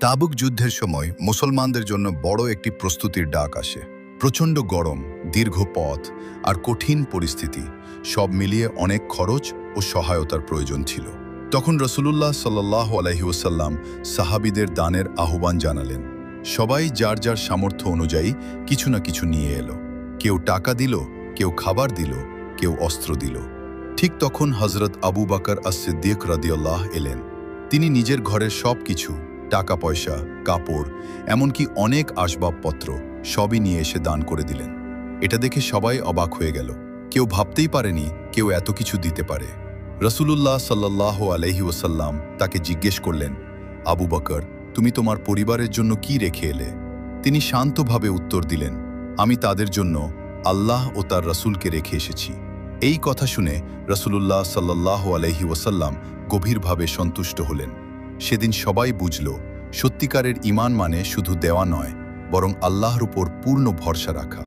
তাবুক যুদ্ধের সময় মুসলমানদের জন্য বড় একটি প্রস্তুতির ডাক আসে। প্রচণ্ড গরম, দীর্ঘ পথ আর কঠিন পরিস্থিতি সব মিলিয়ে অনেক খরচ ও সহায়তার প্রয়োজন ছিল। তখন রাসূলুল্লাহ সাল্লাল্লাহু আলাইহি ওয়াসাল্লাম সাহাবীদের দানের আহ্বান জানালেন। সবাই যার যার সামর্থ্য অনুযায়ী কিছু না কিছু নিয়ে এলো। কেউ টাকা দিল, কেউ খাবার দিল, কেউ অস্ত্র দিল। ঠিক তখন হযরত আবু বকর আস-সিদ্দিক রাদিয়াল্লাহু এলেন। তিনি নিজের ঘরের সব কিছু, টাকা পয়সা, কাপড়, এমনকি অনেক আসবাবপত্র সবই নিয়ে এসে দান করে দিলেন। এটা দেখে সবাই অবাক হয়ে গেল। কেউ ভাবতেই পারেনি কেউ এত কিছু দিতে পারে। রাসূলুল্লাহ সাল্লাল্লাহু আলাইহি ওয়াসাল্লাম তাকে জিজ্ঞেস করলেন, আবু বকর, তুমি তোমার পরিবারের জন্য কি রেখে এলে? তিনি শান্তভাবে উত্তর দিলেন, আমি তাদের জন্য আল্লাহ ও তার রাসূলকে রেখে এসেছি। এই কথা শুনে রাসূলুল্লাহ সাল্লাল্লাহু আলাইহি ওয়াসাল্লাম গভীরভাবে সন্তুষ্ট হলেন। সেদিন সবাই বুঝল, সত্যিকারের ঈমান মানে শুধু দেওয়া নয়, বরং আল্লাহর উপর পূর্ণ ভরসা রাখা।